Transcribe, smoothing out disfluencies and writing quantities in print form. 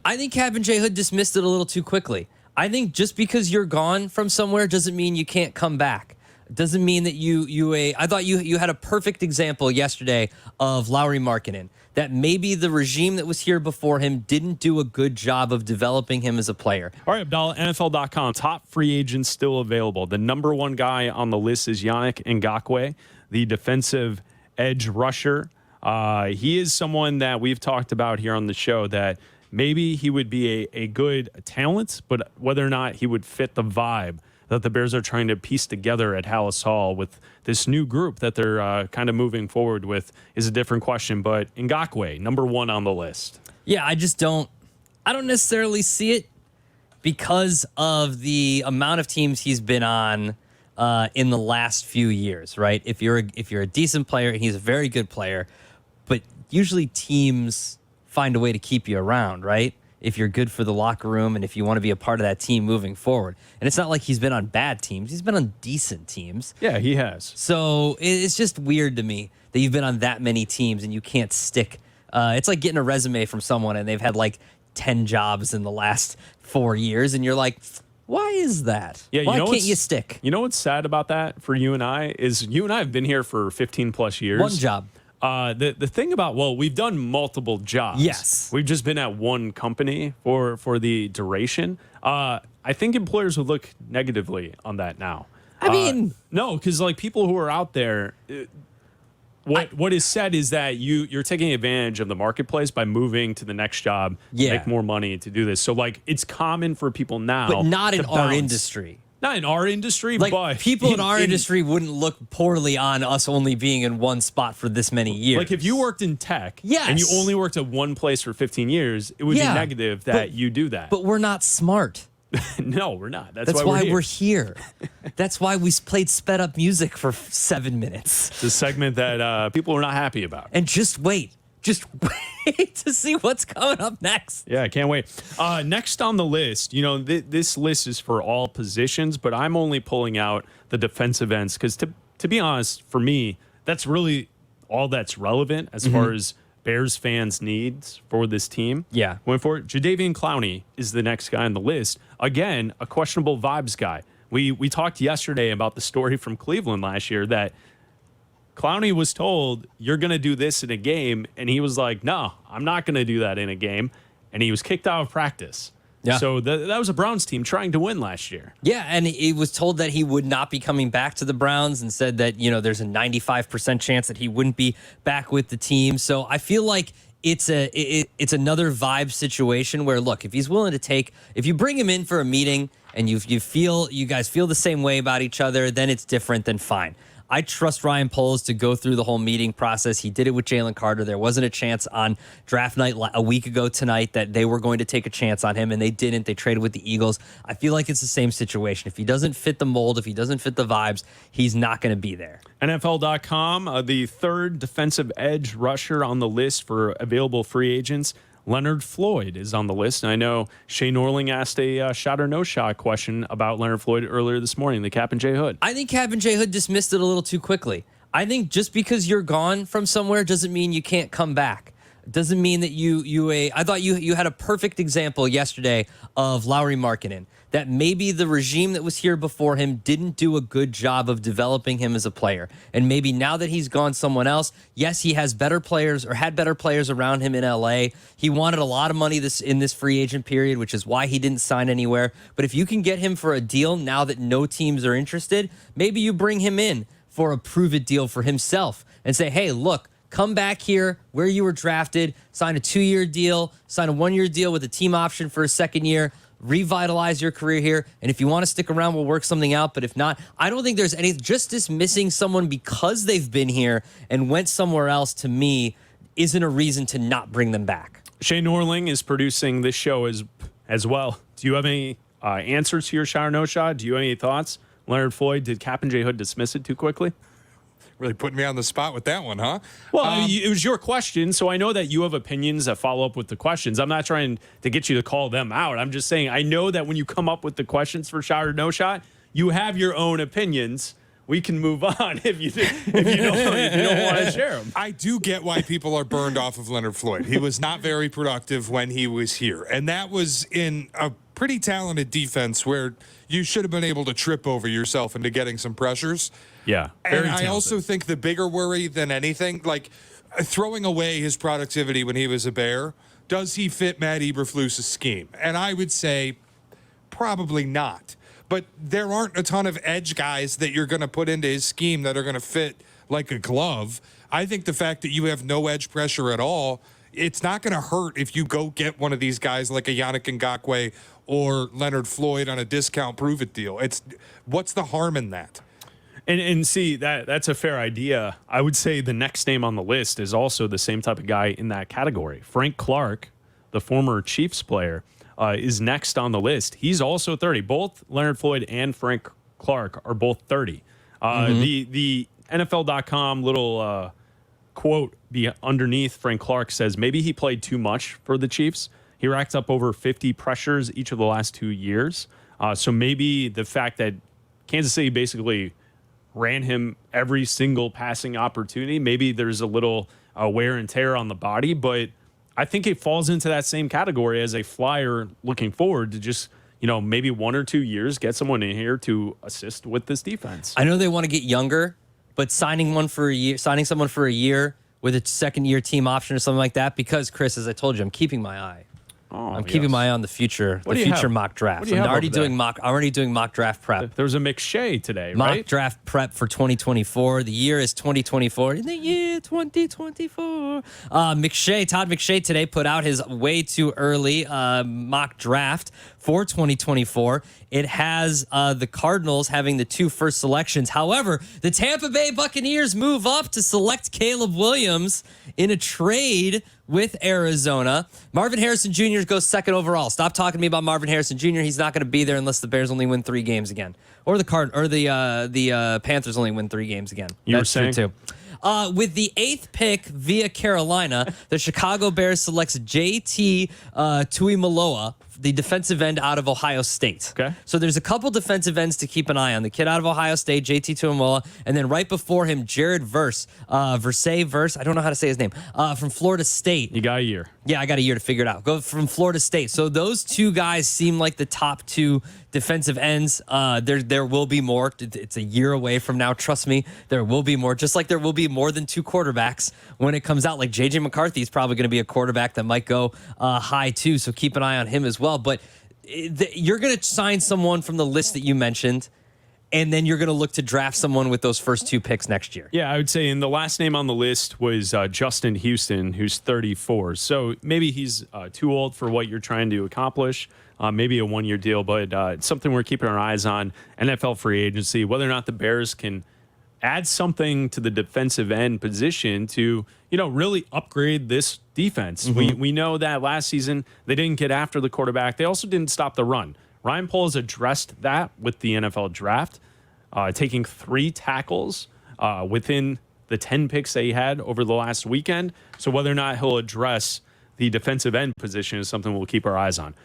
I think Captain J Hood dismissed it a little too quickly. I think just because you're gone from somewhere doesn't mean you can't come back. Doesn't mean that I thought you had a perfect example yesterday of Lauri Markkanen, that maybe the regime that was here before him didn't do a good job of developing him as a player. All right, Abdalla, NFL.com, top free agents still available. The number one guy on the list is Yannick Ngakoue, the defensive edge rusher. He is someone that we've talked about here on the show that maybe he would be a good talent, but whether or not he would fit the vibe that the Bears are trying to piece together at Hallis Hall with this new group that they're kind of moving forward with is a different question. But Ngakoue, number one on the list. Yeah, I don't necessarily see it because of the amount of teams he's been on in the last few years, right? If you're a decent player, and he's a very good player, but usually teams find a way to keep you around, right? If you're good for the locker room and if you want to be a part of that team moving forward. And it's not like he's been on bad teams. He's been on decent teams. Yeah, he has. So it's just weird to me that you've been on that many teams and you can't stick. It's like getting a resume from someone and they've had like 10 jobs in the last 4 years. And you're like, why is that? Yeah, why can't you stick? You know what's sad about that for you and I is you and I have been here for 15 plus years. One job. The thing about, we've done multiple jobs. Yes. We've just been at one company for the duration. I think employers would look negatively on that now. I mean, no, because like people who are out there, what is said is that you're taking advantage of the marketplace by moving to the next job, make more money to do this. So like it's common for people now, but not in our industry. Not in our industry, like but people in our industry wouldn't look poorly on us only being in one spot for this many years. Like if you worked in tech and you only worked at one place for 15 years, it would be negative that you do that. But we're not smart. No, we're not. That's why we're here. That's why we played sped up music for 7 minutes. It's a segment that people are not happy about. And just wait. Just wait to see what's coming up next. Yeah, I can't wait. Next on the list, this list is for all positions, but I'm only pulling out the defensive ends because, to be honest, for me, that's really all that's relevant as far as Bears fans' needs for this team. Yeah. Going forward, Jadeveon Clowney is the next guy on the list. Again, a questionable vibes guy. We talked yesterday about the story from Cleveland last year that Clowney was told, you're going to do this in a game. And he was like, no, I'm not going to do that in a game. And he was kicked out of practice. Yeah. So that was a Browns team trying to win last year. Yeah, and he was told that he would not be coming back to the Browns and said that, there's a 95% chance that he wouldn't be back with the team. So I feel like it's another vibe situation where, look, if he's willing to if you bring him in for a meeting and you guys feel the same way about each other, then it's different, then fine. I trust Ryan Poles to go through the whole meeting process. He did it with Jalen Carter. There wasn't a chance on draft night a week ago tonight that they were going to take a chance on him, and they didn't. They traded with the Eagles. I feel like it's the same situation. If he doesn't fit the mold, if he doesn't fit the vibes, he's not going to be there. NFL.com, the third defensive edge rusher on the list for available free agents. Leonard Floyd is on the list. And I know Shay Norling asked a shot or no shot question about Leonard Floyd earlier this morning, the Captain J Hood. I think Captain J Hood dismissed it a little too quickly. I think just because you're gone from somewhere doesn't mean you can't come back. Doesn't mean that I thought you had a perfect example yesterday of Lauri Markkanen, that maybe the regime that was here before him didn't do a good job of developing him as a player. And maybe now that he's gone someone else, yes, he has better players or had better players around him in LA. He wanted a lot of money in this free agent period, which is why he didn't sign anywhere. But if you can get him for a deal now that no teams are interested, maybe you bring him in for a prove-it deal for himself and say, hey, look, come back here where you were drafted, sign a 2-year deal, sign a 1-year deal with a team option for a second year, revitalize your career here. And if you want to stick around, we'll work something out. But if not, I don't think there's any, just dismissing someone because they've been here and went somewhere else, to me, isn't a reason to not bring them back. Shay Norling is producing this show as well. Do you have any answers to your shot or no shot? Do you have any thoughts? Leonard Floyd, did Captain J Hood dismiss it too quickly? Really putting me on the spot with that one, huh? Well, it was your question, so I know that you have opinions that follow up with the questions. I'm not trying to get you to call them out. I'm just saying I know that when you come up with the questions for shot or no shot, you have your own opinions. we can move on if you don't want to share them. I do get why people are burned off of Leonard Floyd. He was not very productive when he was here. And that was in a pretty talented defense where you should have been able to trip over yourself into getting some pressures. Yeah. And I also think the bigger worry than anything, like throwing away his productivity when he was a Bear, does he fit Matt Eberflus's scheme? And I would say probably not. But there aren't a ton of edge guys that you're going to put into his scheme that are going to fit like a glove. I think the fact that you have no edge pressure at all, it's not going to hurt if you go get one of these guys like a Yannick Ngakoue or Leonard Floyd on a discount prove-it deal. What's the harm in that? And see, that's a fair idea. I would say the next name on the list is also the same type of guy in that category. Frank Clark, the former Chiefs player, is next on the list. He's also 30. Both Leonard Floyd and Frank Clark are both 30. The NFL.com little quote underneath Frank Clark says maybe he played too much for the Chiefs. He racked up over 50 pressures each of the last 2 years. So maybe the fact that Kansas City basically ran him every single passing opportunity, maybe there's a little wear and tear on the body, but I think it falls into that same category as a flyer looking forward to just, maybe 1 or 2 years, get someone in here to assist with this defense. I know they want to get younger, but signing someone for a year with a second-year team option or something like that, because, Chris, as I told you, I'm keeping my eye. I'm keeping my eye on the future mock draft. I'm already doing mock draft prep. There was a McShay today, mock right? draft prep for 2024. The year is 2024. In the year 2024. Todd McShay today put out his way too early mock draft for 2024. It has the Cardinals having the 2 first selections. However, the Tampa Bay Buccaneers move up to select Caleb Williams in a trade with Arizona. Marvin Harrison Jr. goes 2nd overall. Stop talking to me about Marvin Harrison Jr. He's not going to be there unless the Bears only win 3 games again, or the Panthers only win 3 games again. That's true too. With the 8th pick via Carolina, the Chicago Bears selects JT Tuimoloau, the defensive end out of Ohio State. Okay. So there's a couple defensive ends to keep an eye on. The kid out of Ohio State, JT Tuimoloau, and then right before him, Jared Verse. I don't know how to say his name, from Florida State. You got a year. Yeah, I got a year to figure it out. Go from Florida State. So those 2 guys seem like the top 2 defensive ends. There will be more. It's a year away from now. Trust me, there will be more. Just like there will be more than 2 quarterbacks when it comes out. Like J.J. McCarthy is probably going to be a quarterback that might go high too. So keep an eye on him as well. But you're going to sign someone from the list that you mentioned, and then you're going to look to draft someone with those first 2 picks next year. Yeah, I would say, and the last name on the list was Justin Houston, who's 34. So maybe he's too old for what you're trying to accomplish. Maybe a 1-year deal, but it's something we're keeping our eyes on. NFL free agency, whether or not the Bears can add something to the defensive end position to, really upgrade this defense. We know that last season they didn't get after the quarterback. They also didn't stop the run. Ryan Poles addressed that with the NFL draft, taking 3 tackles within the 10 picks they had over the last weekend. So whether or not he'll address the defensive end position is something we'll keep our eyes on.